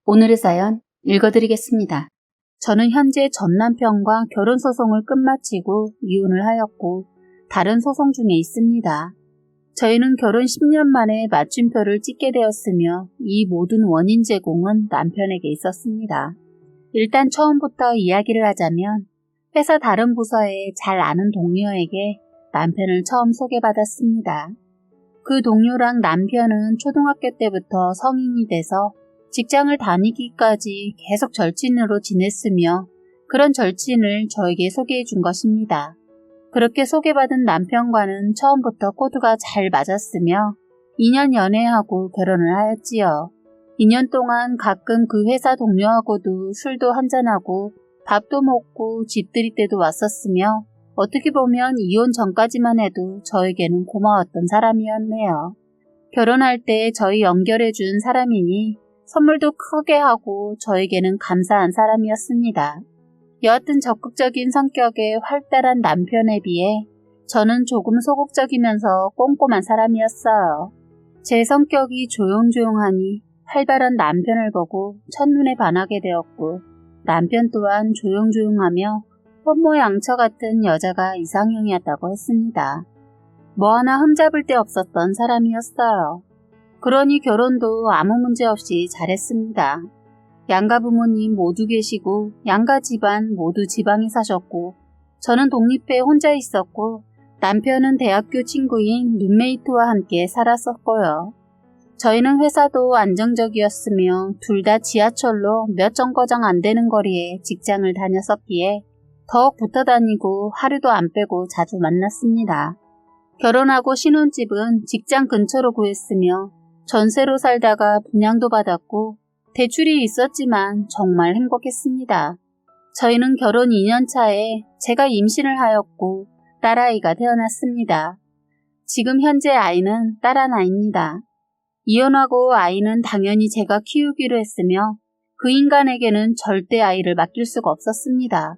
오늘의 사연 읽어드리겠습니다. 저는 현재 전 남편과 결혼소송을 끝마치고 이혼을 하였고 다른 소송 중에 있습니다. 저희는 결혼 10년 만에 마침표를 찍게 되었으며 이 모든 원인 제공은 남편에게 있었습니다. 일단 처음부터 이야기를 하자면 회사 다른 부서에 잘 아는 동료에게 남편을 처음 소개받았습니다. 그 동료랑 남편은 초등학교 때부터 성인이 돼서 직장을 다니기까지 계속 절친으로 지냈으며 그런 절친을 저에게 소개해 준 것입니다. 그렇게 소개받은 남편과는 처음부터 코드가 잘 맞았으며 2년 연애하고 결혼을 하였지요. 2년 동안 가끔 그 회사 동료하고도 술도 한잔하고 밥도 먹고 집들이 때도 왔었으며 어떻게 보면 이혼 전까지만 해도 저에게는 고마웠던 사람이었네요. 결혼할 때 저희 연결해 준 사람이니 선물도 크게 하고 저에게는 감사한 사람이었습니다. 여하튼 적극적인 성격의 활달한 남편에 비해 저는 조금 소극적이면서 꼼꼼한 사람이었어요. 제 성격이 조용조용하니 활발한 남편을 보고 첫눈에 반하게 되었고 남편 또한 조용조용하며 현모양처 같은 여자가 이상형이었다고 했습니다. 뭐 하나 흠잡을 데 없었던 사람이었어요. 그러니 결혼도 아무 문제 없이 잘했습니다. 양가 부모님 모두 계시고 양가 집안 모두 지방에 사셨고 저는 독립해 혼자 있었고 남편은 대학교 친구인 룸메이트와 함께 살았었고요. 저희는 회사도 안정적이었으며 둘 다 지하철로 몇 정거장 안 되는 거리에 직장을 다녔었기에 더욱 붙어 다니고 하루도 안 빼고 자주 만났습니다. 결혼하고 신혼집은 직장 근처로 구했으며 전세로 살다가 분양도 받았고 대출이 있었지만 정말 행복했습니다. 저희는 결혼 2년 차에 제가 임신을 하였고 딸아이가 태어났습니다. 지금 현재 아이는 딸아나입니다. 이혼하고 아이는 당연히 제가 키우기로 했으며 그 인간에게는 절대 아이를 맡길 수가 없었습니다.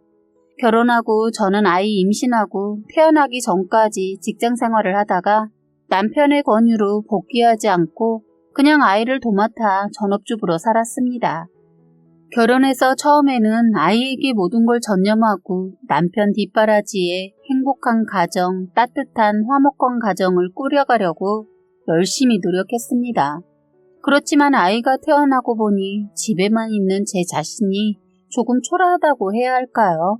결혼하고 저는 아이 임신하고 태어나기 전까지 직장 생활을 하다가 남편의 권유로 복귀하지 않고 그냥 아이를 도맡아 전업주부로 살았습니다. 결혼해서 처음에는 아이에게 모든 걸 전념하고 남편 뒷바라지에 행복한 가정, 따뜻한 화목한 가정을 꾸려가려고 열심히 노력했습니다. 그렇지만 아이가 태어나고 보니 집에만 있는 제 자신이 조금 초라하다고 해야 할까요?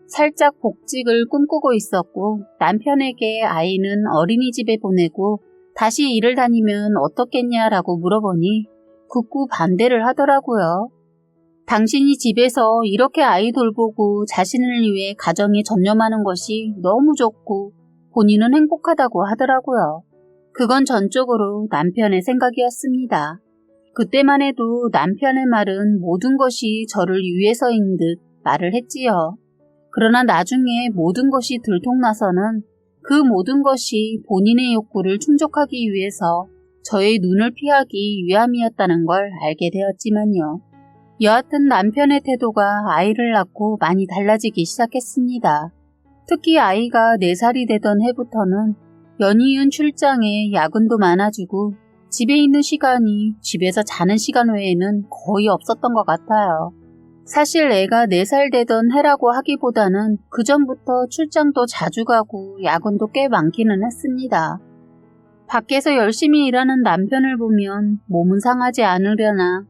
살짝 복직을 꿈꾸고 있었고 남편에게 아이는 어린이집에 보내고 다시 일을 다니면 어떻겠냐라고 물어보니 극구 반대를 하더라고요. 당신이 집에서 이렇게 아이 돌보고 자신을 위해 가정에 전념하는 것이 너무 좋고 본인은 행복하다고 하더라고요. 그건 전적으로 남편의 생각이었습니다. 그때만 해도 남편의 말은 모든 것이 저를 위해서인 듯 말을 했지요. 그러나 나중에 모든 것이 들통나서는 그 모든 것이 본인의 욕구를 충족하기 위해서 저의 눈을 피하기 위함이었다는 걸 알게 되었지만요. 여하튼 남편의 태도가 아이를 낳고 많이 달라지기 시작했습니다. 특히 아이가 4살이 되던 해부터는 연이은 출장에 야근도 많아지고 집에 있는 시간이 집에서 자는 시간 외에는 거의 없었던 것 같아요. 사실 애가 4살 되던 해라고 하기보다는 그 전부터 출장도 자주 가고 야근도 꽤 많기는 했습니다. 밖에서 열심히 일하는 남편을 보면 몸은 상하지 않으려나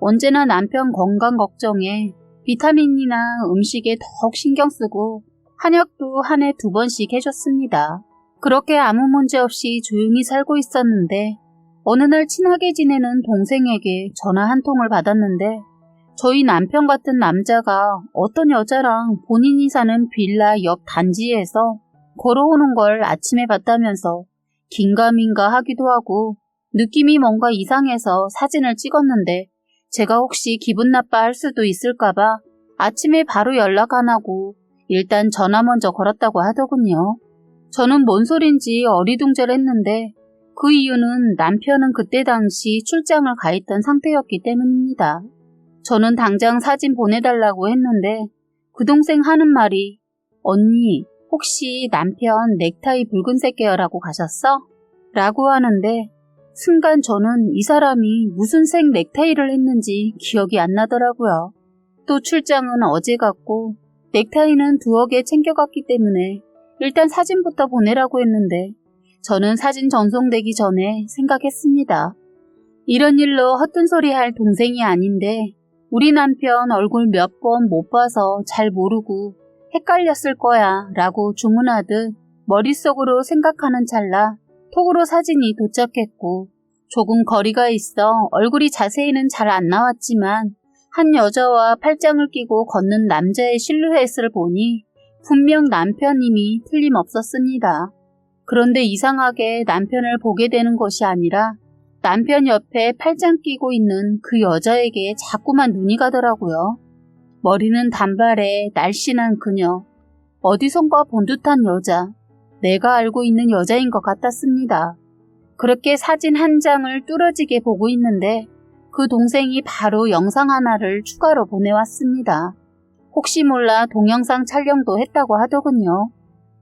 언제나 남편 건강 걱정에 비타민이나 음식에 더욱 신경 쓰고 한약도 한 해 2번씩 해줬습니다. 그렇게 아무 문제 없이 조용히 살고 있었는데 어느 날 친하게 지내는 동생에게 전화 한 통을 받았는데 저희 남편 같은 남자가 어떤 여자랑 본인이 사는 빌라 옆 단지에서 걸어오는 걸 아침에 봤다면서 긴가민가 하기도 하고 느낌이 뭔가 이상해서 사진을 찍었는데 제가 혹시 기분 나빠할 수도 있을까봐 아침에 바로 연락 안 하고 일단 전화 먼저 걸었다고 하더군요. 저는 뭔 소린지 어리둥절했는데 그 이유는 남편은 그때 당시 출장을 가 있던 상태였기 때문입니다. 저는 당장 사진 보내달라고 했는데 그 동생 하는 말이 언니 혹시 남편 넥타이 붉은색 계열하고 가셨어? 라고 하는데 순간 저는 이 사람이 무슨 색 넥타이를 했는지 기억이 안 나더라고요. 또 출장은 어제 갔고 넥타이는 2개 챙겨갔기 때문에 일단 사진부터 보내라고 했는데 저는 사진 전송되기 전에 생각했습니다. 이런 일로 헛된 소리 할 동생이 아닌데 우리 남편 얼굴 몇 번 못 봐서 잘 모르고 헷갈렸을 거야 라고 주문하듯 머릿속으로 생각하는 찰나 톡으로 사진이 도착했고 조금 거리가 있어 얼굴이 자세히는 잘 안 나왔지만 한 여자와 팔짱을 끼고 걷는 남자의 실루엣을 보니 분명 남편임이 틀림없었습니다. 그런데 이상하게 남편을 보게 되는 것이 아니라 남편 옆에 팔짱 끼고 있는 그 여자에게 자꾸만 눈이 가더라고요. 머리는 단발에 날씬한 그녀, 어디선가 본 듯한 여자, 내가 알고 있는 여자인 것 같았습니다. 그렇게 사진 한 장을 뚫어지게 보고 있는데 그 동생이 바로 영상 하나를 추가로 보내왔습니다. 혹시 몰라 동영상 촬영도 했다고 하더군요.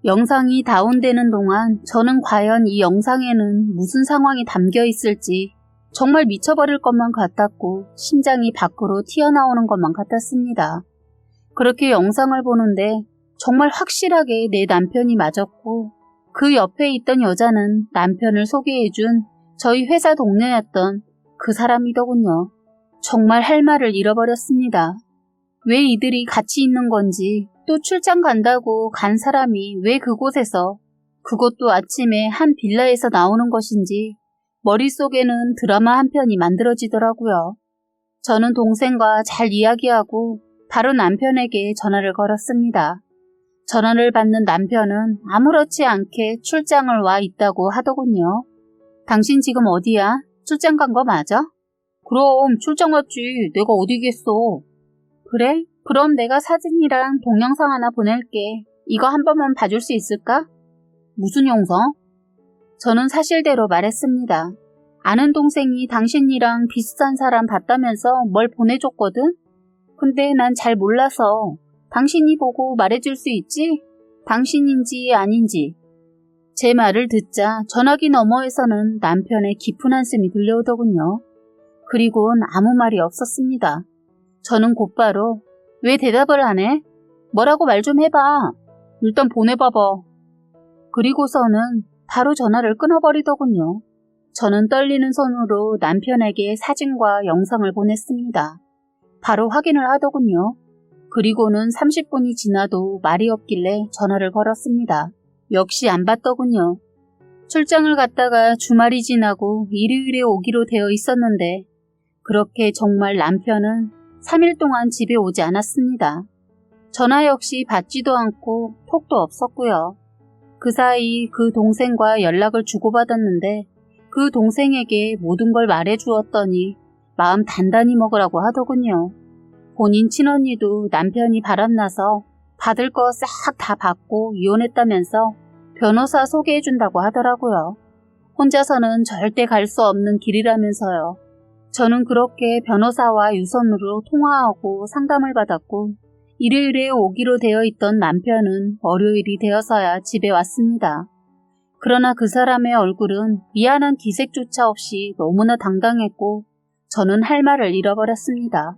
영상이 다운되는 동안 저는 과연 이 영상에는 무슨 상황이 담겨 있을지 정말 미쳐버릴 것만 같았고 심장이 밖으로 튀어나오는 것만 같았습니다. 그렇게 영상을 보는데 정말 확실하게 내 남편이 맞았고 그 옆에 있던 여자는 남편을 소개해준 저희 회사 동료였던 그 사람이더군요. 정말 할 말을 잃어버렸습니다. 왜 이들이 같이 있는 건지 또 출장 간다고 간 사람이 왜 그곳에서 그것도 아침에 한 빌라에서 나오는 것인지 머릿속에는 드라마 한 편이 만들어지더라고요. 저는 동생과 잘 이야기하고 바로 남편에게 전화를 걸었습니다. 전화를 받는 남편은 아무렇지 않게 출장을 와 있다고 하더군요. 당신 지금 어디야? 출장 간 거 맞아? 그럼 출장 왔지. 내가 어디겠어. 그래? 그럼 내가 사진이랑 동영상 하나 보낼게. 이거 한 번만 봐줄 수 있을까? 무슨 영상? 저는 사실대로 말했습니다. 아는 동생이 당신이랑 비슷한 사람 봤다면서 뭘 보내줬거든? 근데 난 잘 몰라서 당신이 보고 말해줄 수 있지? 당신인지 아닌지. 제 말을 듣자 전화기 너머에서는 남편의 깊은 한숨이 들려오더군요. 그리고는 아무 말이 없었습니다. 저는 곧바로 왜 대답을 안 해? 뭐라고 말 좀 해봐. 일단 보내봐봐. 그리고서는 바로 전화를 끊어버리더군요. 저는 떨리는 손으로 남편에게 사진과 영상을 보냈습니다. 바로 확인을 하더군요. 그리고는 30분이 지나도 말이 없길래 전화를 걸었습니다. 역시 안 받더군요. 출장을 갔다가 주말이 지나고 일요일에 오기로 되어 있었는데 그렇게 정말 남편은 3일 동안 집에 오지 않았습니다. 전화 역시 받지도 않고 톡도 없었고요. 그 사이 그 동생과 연락을 주고받았는데 그 동생에게 모든 걸 말해주었더니 마음 단단히 먹으라고 하더군요. 본인 친언니도 남편이 바람나서 받을 거 싹 다 받고 이혼했다면서 변호사 소개해준다고 하더라고요. 혼자서는 절대 갈 수 없는 길이라면서요. 저는 그렇게 변호사와 유선으로 통화하고 상담을 받았고 일요일에 오기로 되어 있던 남편은 월요일이 되어서야 집에 왔습니다. 그러나 그 사람의 얼굴은 미안한 기색조차 없이 너무나 당당했고 저는 할 말을 잃어버렸습니다.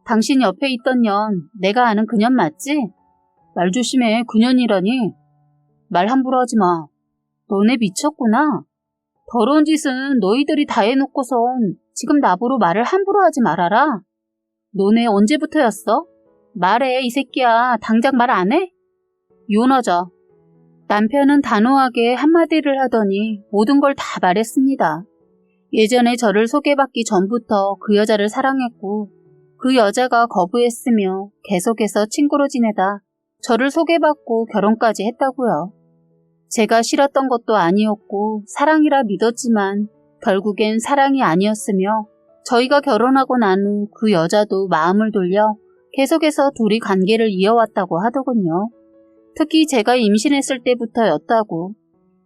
당신 옆에 있던 년 내가 아는 그년 맞지? 말 조심해. 그년이라니. 말 함부로 하지 마. 너네 미쳤구나. 더러운 짓은 너희들이 다 해놓고선 지금 나보러 말을 함부로 하지 말아라. 너네 언제부터였어? 말해 이 새끼야. 당장 말 안 해? 이혼하자. 남편은 단호하게 한마디를 하더니 모든 걸 다 말했습니다. 예전에 저를 소개받기 전부터 그 여자를 사랑했고 그 여자가 거부했으며 계속해서 친구로 지내다 저를 소개받고 결혼까지 했다고요. 제가 싫었던 것도 아니었고 사랑이라 믿었지만 결국엔 사랑이 아니었으며 저희가 결혼하고 난 후 그 여자도 마음을 돌려 계속해서 둘이 관계를 이어왔다고 하더군요. 특히 제가 임신했을 때부터였다고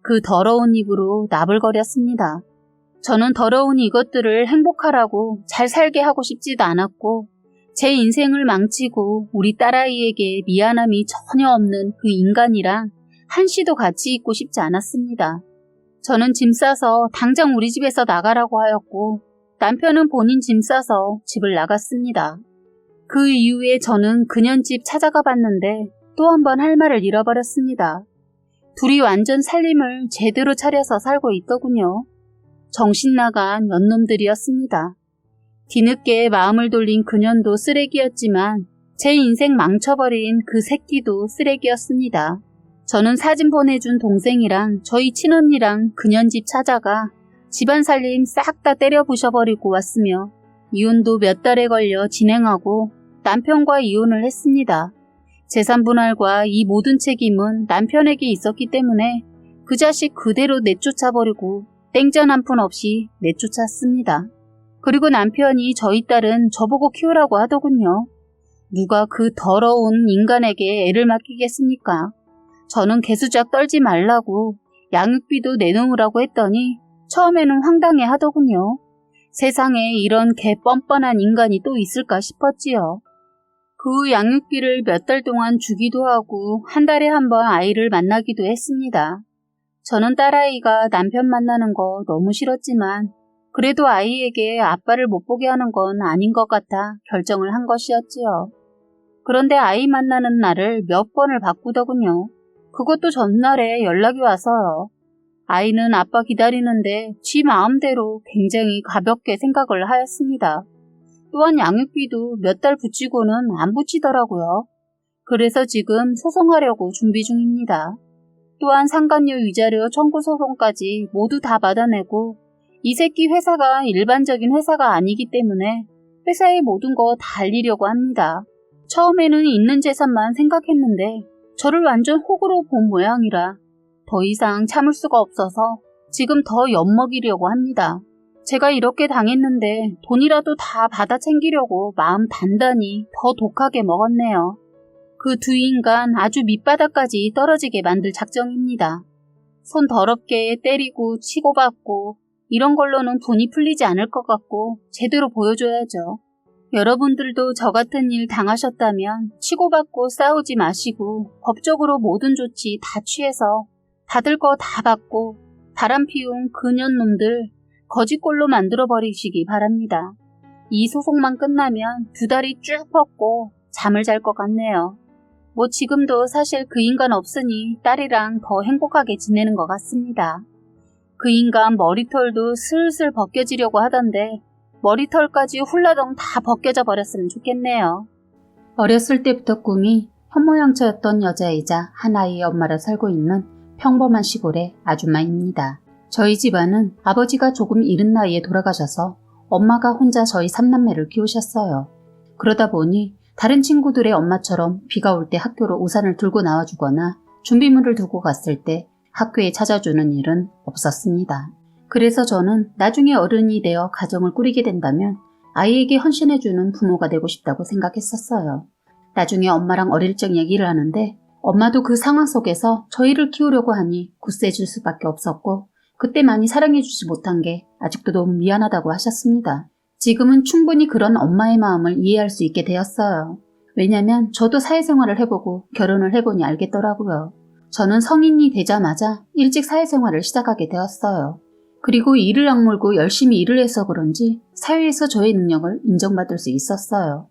그 더러운 입으로 나불거렸습니다. 저는 더러운 이것들을 행복하라고 잘 살게 하고 싶지도 않았고 제 인생을 망치고 우리 딸아이에게 미안함이 전혀 없는 그 인간이랑 한시도 같이 있고 싶지 않았습니다. 저는 짐 싸서 당장 우리 집에서 나가라고 하였고 남편은 본인 짐 싸서 집을 나갔습니다. 그 이후에 저는 그년 집 찾아가 봤는데 또 한 번 할 말을 잃어버렸습니다. 둘이 완전 살림을 제대로 차려서 살고 있더군요. 정신 나간 연놈들이었습니다. 뒤늦게 마음을 돌린 그년도 쓰레기였지만 제 인생 망쳐버린 그 새끼도 쓰레기였습니다. 저는 사진 보내준 동생이랑 저희 친언니랑 그년 집 찾아가 집안 살림 싹 다 때려 부셔버리고 왔으며 이혼도 몇 달에 걸려 진행하고 남편과 이혼을 했습니다. 재산 분할과 이 모든 책임은 남편에게 있었기 때문에 그 자식 그대로 내쫓아버리고 땡전 한 푼 없이 내쫓았습니다. 그리고 남편이 저희 딸은 저보고 키우라고 하더군요. 누가 그 더러운 인간에게 애를 맡기겠습니까? 저는 개수작 떨지 말라고 양육비도 내놓으라고 했더니 처음에는 황당해 하더군요. 세상에 이런 개 뻔뻔한 인간이 또 있을까 싶었지요. 그 후 양육비를 몇 달 동안 주기도 하고 한 달에 한 번 아이를 만나기도 했습니다. 저는 딸아이가 남편 만나는 거 너무 싫었지만 그래도 아이에게 아빠를 못 보게 하는 건 아닌 것 같아 결정을 한 것이었지요. 그런데 아이 만나는 날을 몇 번을 바꾸더군요. 그것도 전날에 연락이 와서요. 아이는 아빠 기다리는데 지 마음대로 굉장히 가볍게 생각을 하였습니다. 또한 양육비도 몇 달 붙이고는 안 붙이더라고요. 그래서 지금 소송하려고 준비 중입니다. 또한 상간녀 위자료 청구 소송까지 모두 다 받아내고 이 새끼 회사가 일반적인 회사가 아니기 때문에 회사의 모든 거 다 알리려고 합니다. 처음에는 있는 재산만 생각했는데 저를 완전 호구로 본 모양이라 더 이상 참을 수가 없어서 지금 더 엿먹이려고 합니다. 제가 이렇게 당했는데 돈이라도 다 받아 챙기려고 마음 단단히 더 독하게 먹었네요. 그 두 인간 아주 밑바닥까지 떨어지게 만들 작정입니다. 손 더럽게 때리고 치고받고 이런 걸로는 분이 풀리지 않을 것 같고 제대로 보여줘야죠. 여러분들도 저 같은 일 당하셨다면 치고받고 싸우지 마시고 법적으로 모든 조치 다 취해서 받을 거 다 받고 바람 피운 그년놈들 거지꼴로 만들어버리시기 바랍니다. 이 소송만 끝나면 두 다리 쭉 뻗고 잠을 잘 것 같네요. 뭐 지금도 사실 그 인간 없으니 딸이랑 더 행복하게 지내는 것 같습니다. 그 인간 머리털도 슬슬 벗겨지려고 하던데 머리털까지 훌라덩 다 벗겨져 버렸으면 좋겠네요. 어렸을 때부터 꿈이 현모양처였던 여자이자 한 아이의 엄마로 살고 있는 평범한 시골의 아줌마입니다. 저희 집안은 아버지가 조금 이른 나이에 돌아가셔서 엄마가 혼자 저희 3남매를 키우셨어요. 그러다 보니 다른 친구들의 엄마처럼 비가 올 때 학교로 우산을 들고 나와주거나 준비물을 두고 갔을 때 학교에 찾아주는 일은 없었습니다. 그래서 저는 나중에 어른이 되어 가정을 꾸리게 된다면 아이에게 헌신해주는 부모가 되고 싶다고 생각했었어요. 나중에 엄마랑 어릴 적 얘기를 하는데 엄마도 그 상황 속에서 저희를 키우려고 하니 굳세질 수밖에 없었고 그때 많이 사랑해주지 못한 게 아직도 너무 미안하다고 하셨습니다. 지금은 충분히 그런 엄마의 마음을 이해할 수 있게 되었어요. 왜냐면 저도 사회생활을 해보고 결혼을 해보니 알겠더라고요. 저는 성인이 되자마자 일찍 사회생활을 시작하게 되었어요. 그리고 이를 악물고 열심히 일을 해서 그런지 사회에서 저의 능력을 인정받을 수 있었어요.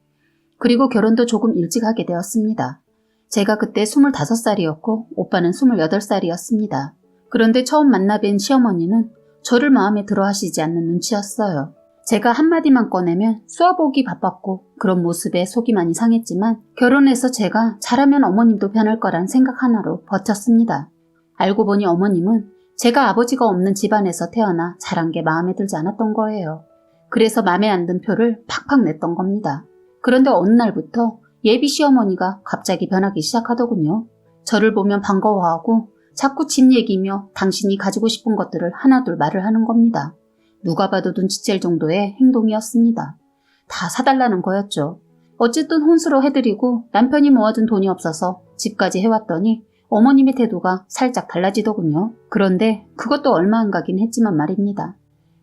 그리고 결혼도 조금 일찍 하게 되었습니다. 제가 그때 25살이었고 오빠는 28살이었습니다. 그런데 처음 만나 뵌 시어머니는 저를 마음에 들어 하시지 않는 눈치였어요. 제가 한마디만 꺼내면 쏘아보기 바빴고 그런 모습에 속이 많이 상했지만 결혼해서 제가 잘하면 어머님도 변할 거란 생각 하나로 버텼습니다. 알고 보니 어머님은 제가 아버지가 없는 집안에서 태어나 자란 게 마음에 들지 않았던 거예요. 그래서 마음에 안 든 표를 팍팍 냈던 겁니다. 그런데 어느 날부터 예비 시어머니가 갑자기 변하기 시작하더군요. 저를 보면 반가워하고 자꾸 집 얘기며 당신이 가지고 싶은 것들을 하나둘 말을 하는 겁니다. 누가 봐도 눈치챌 정도의 행동이었습니다. 다 사달라는 거였죠. 어쨌든 혼수로 해드리고 남편이 모아둔 돈이 없어서 집까지 해왔더니 어머님의 태도가 살짝 달라지더군요. 그런데 그것도 얼마 안 가긴 했지만 말입니다.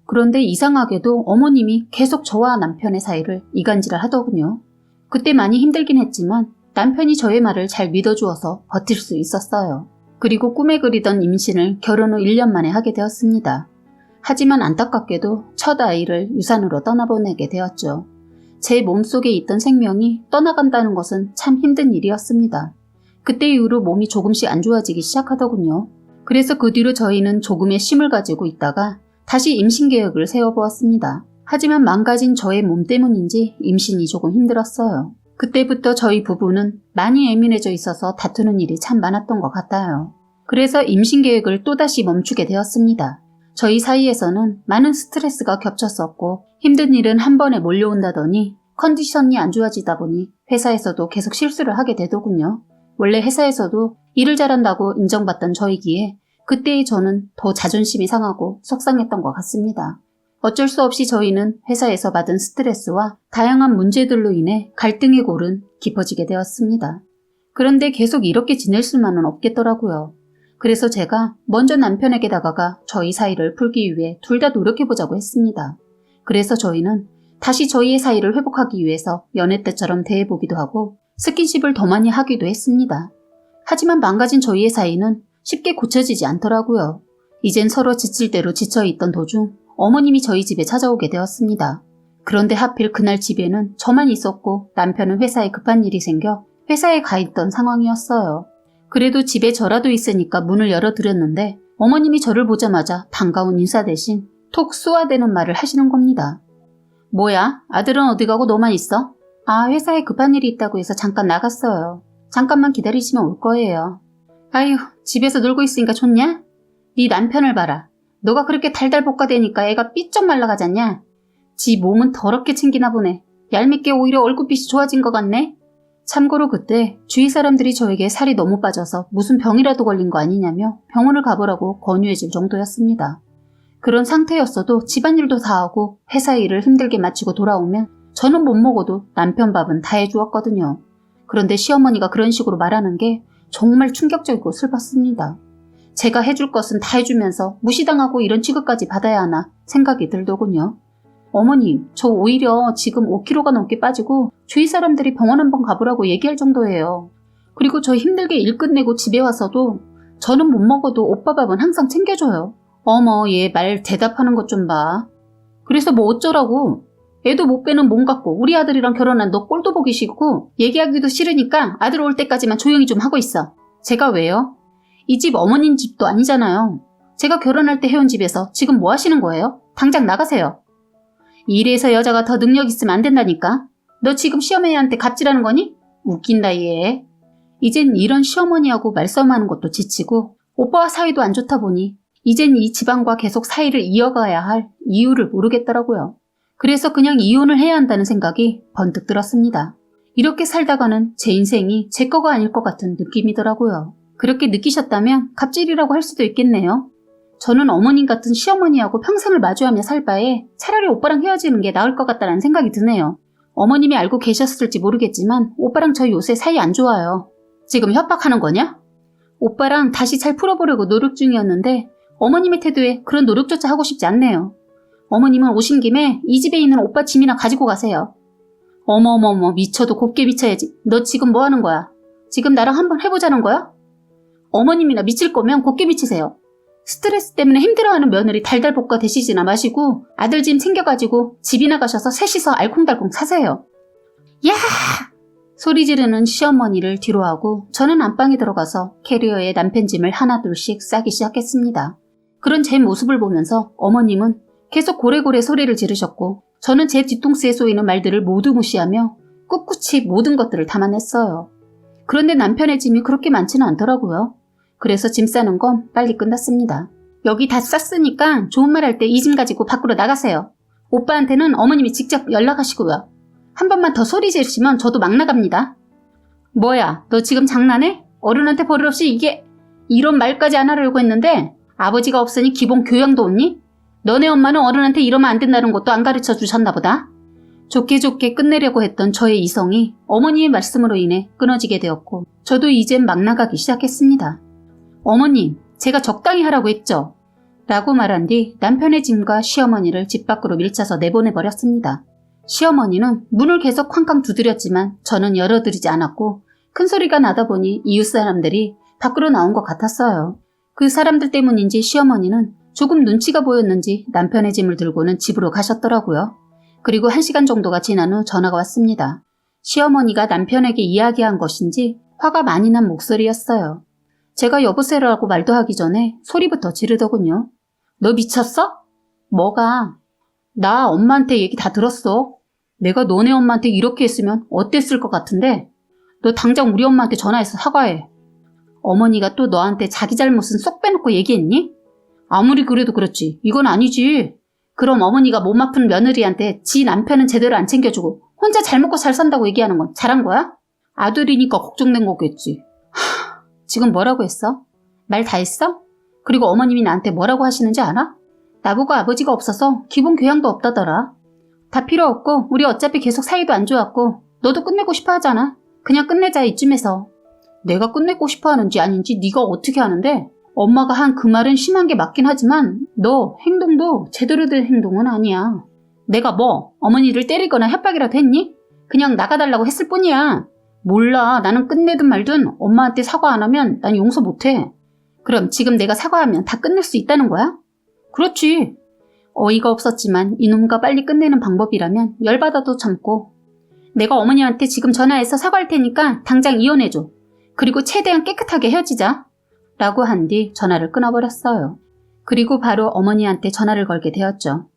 그런데 이상하게도 어머님이 계속 저와 남편의 사이를 이간질을 하더군요. 그때 많이 힘들긴 했지만 남편이 저의 말을 잘 믿어주어서 버틸 수 있었어요. 그리고 꿈에 그리던 임신을 결혼 후 1년 만에 하게 되었습니다. 하지만 안타깝게도 첫 아이를 유산으로 떠나보내게 되었죠. 제 몸속에 있던 생명이 떠나간다는 것은 참 힘든 일이었습니다. 그때 이후로 몸이 조금씩 안 좋아지기 시작하더군요. 그래서 그 뒤로 저희는 조금의 쉼을 가지고 있다가 다시 임신 계획을 세워보았습니다. 하지만 망가진 저의 몸 때문인지 임신이 조금 힘들었어요. 그때부터 저희 부부는 많이 예민해져 있어서 다투는 일이 참 많았던 것 같아요. 그래서 임신 계획을 또다시 멈추게 되었습니다. 저희 사이에서는 많은 스트레스가 겹쳤었고 힘든 일은 한 번에 몰려온다더니 컨디션이 안 좋아지다 보니 회사에서도 계속 실수를 하게 되더군요. 원래 회사에서도 일을 잘한다고 인정받던 저이기에 그때의 저는 더 자존심이 상하고 속상했던 것 같습니다. 어쩔 수 없이 저희는 회사에서 받은 스트레스와 다양한 문제들로 인해 갈등의 골은 깊어지게 되었습니다. 그런데 계속 이렇게 지낼 수만은 없겠더라고요. 그래서 제가 먼저 남편에게 다가가 저희 사이를 풀기 위해 둘 다 노력해보자고 했습니다. 그래서 저희는 다시 저희의 사이를 회복하기 위해서 연애 때처럼 대해보기도 하고 스킨십을 더 많이 하기도 했습니다. 하지만 망가진 저희의 사이는 쉽게 고쳐지지 않더라고요. 이젠 서로 지칠 대로 지쳐있던 도중 어머님이 저희 집에 찾아오게 되었습니다. 그런데 하필 그날 집에는 저만 있었고 남편은 회사에 급한 일이 생겨 회사에 가 있던 상황이었어요. 그래도 집에 저라도 있으니까 문을 열어드렸는데 어머님이 저를 보자마자 반가운 인사 대신 톡 쏘아대는 말을 하시는 겁니다. 뭐야? 아들은 어디 가고 너만 있어? 아, 회사에 급한 일이 있다고 해서 잠깐 나갔어요. 잠깐만 기다리시면 올 거예요. 아휴, 집에서 놀고 있으니까 좋냐? 네 남편을 봐라. 너가 그렇게 달달 볶아대니까 애가 삐쩍 말라가잖냐? 지 몸은 더럽게 챙기나 보네. 얄밉게 오히려 얼굴빛이 좋아진 것 같네? 참고로 그때 주위 사람들이 저에게 살이 너무 빠져서 무슨 병이라도 걸린 거 아니냐며 병원을 가보라고 권유해줄 정도였습니다. 그런 상태였어도 집안일도 다 하고 회사 일을 힘들게 마치고 돌아오면 저는 못 먹어도 남편 밥은 다 해주었거든요. 그런데 시어머니가 그런 식으로 말하는 게 정말 충격적이고 슬펐습니다. 제가 해줄 것은 다 해주면서 무시당하고 이런 취급까지 받아야 하나 생각이 들더군요. 어머님, 저 오히려 지금 5kg가 넘게 빠지고 주위 사람들이 병원 한번 가보라고 얘기할 정도예요. 그리고 저 힘들게 일 끝내고 집에 와서도 저는 못 먹어도 오빠 밥은 항상 챙겨줘요. 어머, 얘 말 대답하는 것 좀 봐. 그래서 뭐 어쩌라고. 애도 못 빼는 몸 같고 우리 아들이랑 결혼한 너 꼴도 보기 싫고 얘기하기도 싫으니까 아들 올 때까지만 조용히 좀 하고 있어. 제가 왜요? 이 집 어머님 집도 아니잖아요. 제가 결혼할 때 해온 집에서 지금 뭐 하시는 거예요? 당장 나가세요. 이래서 여자가 더 능력 있으면 안 된다니까. 너 지금 시어머니한테 갑질하는 거니? 웃긴다 얘. 이젠 이런 시어머니하고 말싸움하는 것도 지치고 오빠와 사이도 안 좋다 보니 이젠 이 집안과 계속 사이를 이어가야 할 이유를 모르겠더라고요. 그래서 그냥 이혼을 해야 한다는 생각이 번뜩 들었습니다. 이렇게 살다가는 제 인생이 제 거가 아닐 것 같은 느낌이더라고요. 그렇게 느끼셨다면 갑질이라고 할 수도 있겠네요. 저는 어머님 같은 시어머니하고 평생을 마주하며 살 바에 차라리 오빠랑 헤어지는 게 나을 것 같다는 생각이 드네요. 어머님이 알고 계셨을지 모르겠지만 오빠랑 저 요새 사이 안 좋아요. 지금 협박하는 거냐? 오빠랑 다시 잘 풀어보려고 노력 중이었는데 어머님의 태도에 그런 노력조차 하고 싶지 않네요. 어머님은 오신 김에 이 집에 있는 오빠 짐이나 가지고 가세요. 어머머머, 미쳐도 곱게 미쳐야지. 너 지금 뭐 하는 거야? 지금 나랑 한번 해보자는 거야? 어머님이나 미칠 거면 곱게 미치세요. 스트레스 때문에 힘들어하는 며느리 달달 볶아 대시지나 마시고 아들 짐 챙겨가지고 집이나 가셔서 셋이서 알콩달콩 사세요. 야! 소리 지르는 시어머니를 뒤로하고 저는 안방에 들어가서 캐리어에 남편 짐을 하나둘씩 싸기 시작했습니다. 그런 제 모습을 보면서 어머님은 계속 고래고래 소리를 지르셨고 저는 제 뒤통수에 쏘이는 말들을 모두 무시하며 꿋꿋이 모든 것들을 담아냈어요. 그런데 남편의 짐이 그렇게 많지는 않더라고요. 그래서 짐 싸는 건 빨리 끝났습니다. 여기 다 쌌으니까 좋은 말 할 때 이 짐 가지고 밖으로 나가세요. 오빠한테는 어머님이 직접 연락하시고요. 한 번만 더 소리 지르시면 저도 막 나갑니다. 뭐야, 너 지금 장난해? 어른한테 버릇없이 이게 이런 말까지 안 하려고 했는데 아버지가 없으니 기본 교양도 없니? 너네 엄마는 어른한테 이러면 안 된다는 것도 안 가르쳐 주셨나 보다. 좋게 좋게 끝내려고 했던 저의 이성이 어머니의 말씀으로 인해 끊어지게 되었고 저도 이젠 막 나가기 시작했습니다. 어머님, 제가 적당히 하라고 했죠? 라고 말한 뒤 남편의 짐과 시어머니를 집 밖으로 밀쳐서 내보내버렸습니다. 시어머니는 문을 계속 쾅쾅 두드렸지만 저는 열어드리지 않았고 큰 소리가 나다 보니 이웃 사람들이 밖으로 나온 것 같았어요. 그 사람들 때문인지 시어머니는 조금 눈치가 보였는지 남편의 짐을 들고는 집으로 가셨더라고요. 그리고 1시간 정도가 지난 후 전화가 왔습니다. 시어머니가 남편에게 이야기한 것인지 화가 많이 난 목소리였어요. 제가 여보세요라고 말도 하기 전에 소리부터 지르더군요. 너 미쳤어? 뭐가? 나 엄마한테 얘기 다 들었어. 내가 너네 엄마한테 이렇게 했으면 어땠을 것 같은데 너 당장 우리 엄마한테 전화해서 사과해. 어머니가 또 너한테 자기 잘못은 쏙 빼놓고 얘기했니? 아무리 그래도 그렇지. 이건 아니지. 그럼 어머니가 몸 아픈 며느리한테 지 남편은 제대로 안 챙겨주고 혼자 잘 먹고 잘 산다고 얘기하는 건 잘한 거야? 아들이니까 걱정된 거겠지. 지금 뭐라고 했어? 말 다 했어? 그리고 어머님이 나한테 뭐라고 하시는지 알아? 나보고 아버지가 없어서 기본 교양도 없다더라. 다 필요 없고 우리 어차피 계속 사이도 안 좋았고 너도 끝내고 싶어 하잖아. 그냥 끝내자 이쯤에서. 내가 끝내고 싶어 하는지 아닌지 네가 어떻게 아는데? 엄마가 한 그 말은 심한 게 맞긴 하지만 너 행동도 제대로 된 행동은 아니야. 내가 뭐 어머니를 때리거나 협박이라도 했니? 그냥 나가달라고 했을 뿐이야. 몰라. 나는 끝내든 말든 엄마한테 사과 안 하면 난 용서 못해. 그럼 지금 내가 사과하면 다 끝낼 수 있다는 거야? 그렇지. 어이가 없었지만 이놈과 빨리 끝내는 방법이라면 열받아도 참고. 내가 어머니한테 지금 전화해서 사과할 테니까 당장 이혼해줘. 그리고 최대한 깨끗하게 헤어지자. 라고 한 뒤 전화를 끊어버렸어요. 그리고 바로 어머니한테 전화를 걸게 되었죠.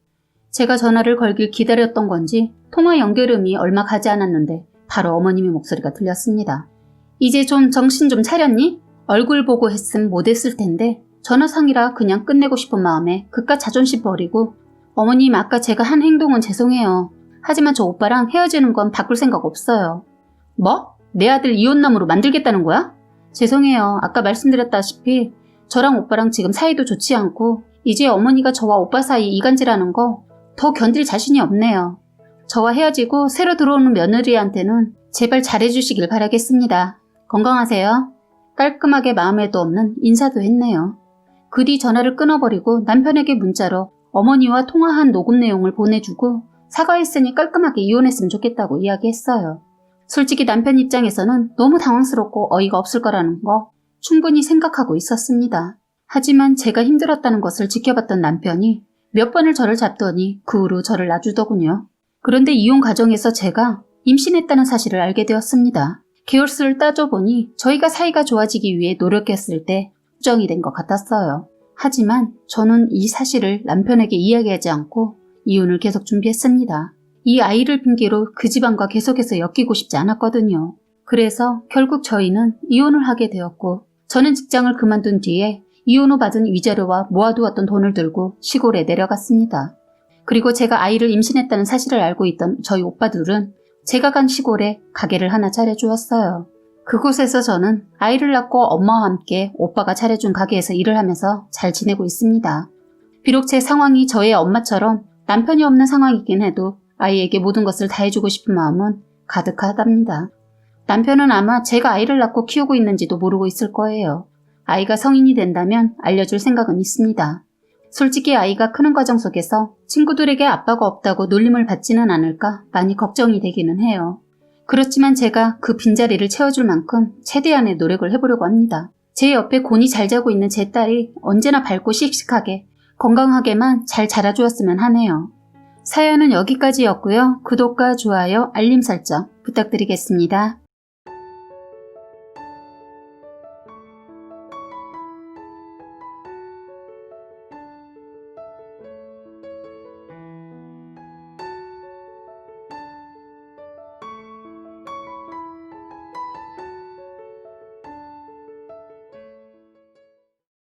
제가 전화를 걸길 기다렸던 건지 통화 연결음이 얼마 가지 않았는데 바로 어머님의 목소리가 들렸습니다. 이제 좀 정신 좀 차렸니? 얼굴 보고 했음 못했을 텐데 전화상이라 그냥 끝내고 싶은 마음에 그깟 자존심 버리고 어머님 아까 제가 한 행동은 죄송해요. 하지만 저 오빠랑 헤어지는 건 바꿀 생각 없어요. 뭐? 내 아들 이혼남으로 만들겠다는 거야? 죄송해요. 아까 말씀드렸다시피 저랑 오빠랑 지금 사이도 좋지 않고 이제 어머니가 저와 오빠 사이 이간질하는 거 더 견딜 자신이 없네요. 저와 헤어지고 새로 들어오는 며느리한테는 제발 잘해주시길 바라겠습니다. 건강하세요. 깔끔하게 마음에도 없는 인사도 했네요. 그 뒤 전화를 끊어버리고 남편에게 문자로 어머니와 통화한 녹음 내용을 보내주고 사과했으니 깔끔하게 이혼했으면 좋겠다고 이야기했어요. 솔직히 남편 입장에서는 너무 당황스럽고 어이가 없을 거라는 거 충분히 생각하고 있었습니다. 하지만 제가 힘들었다는 것을 지켜봤던 남편이 몇 번을 저를 잡더니 그 후로 저를 놔주더군요. 그런데 이혼 과정에서 제가 임신했다는 사실을 알게 되었습니다. 개월수를 따져보니 저희가 사이가 좋아지기 위해 노력했을 때 수정이 된 것 같았어요. 하지만 저는 이 사실을 남편에게 이야기하지 않고 이혼을 계속 준비했습니다. 이 아이를 핑계로 그 집안과 계속해서 엮이고 싶지 않았거든요. 그래서 결국 저희는 이혼을 하게 되었고 저는 직장을 그만둔 뒤에 이혼 후 받은 위자료와 모아두었던 돈을 들고 시골에 내려갔습니다. 그리고 제가 아이를 임신했다는 사실을 알고 있던 저희 오빠들은 제가 간 시골에 가게를 하나 차려주었어요. 그곳에서 저는 아이를 낳고 엄마와 함께 오빠가 차려준 가게에서 일을 하면서 잘 지내고 있습니다. 비록 제 상황이 저의 엄마처럼 남편이 없는 상황이긴 해도 아이에게 모든 것을 다 해주고 싶은 마음은 가득하답니다. 남편은 아마 제가 아이를 낳고 키우고 있는지도 모르고 있을 거예요. 아이가 성인이 된다면 알려줄 생각은 있습니다. 솔직히 아이가 크는 과정 속에서 친구들에게 아빠가 없다고 놀림을 받지는 않을까 많이 걱정이 되기는 해요. 그렇지만 제가 그 빈자리를 채워줄 만큼 최대한의 노력을 해보려고 합니다. 제 옆에 곤히 잘 자고 있는 제 딸이 언제나 밝고 씩씩하게 건강하게만 잘 자라주었으면 하네요. 사연은 여기까지였고요. 구독과 좋아요, 알림 설정 부탁드리겠습니다.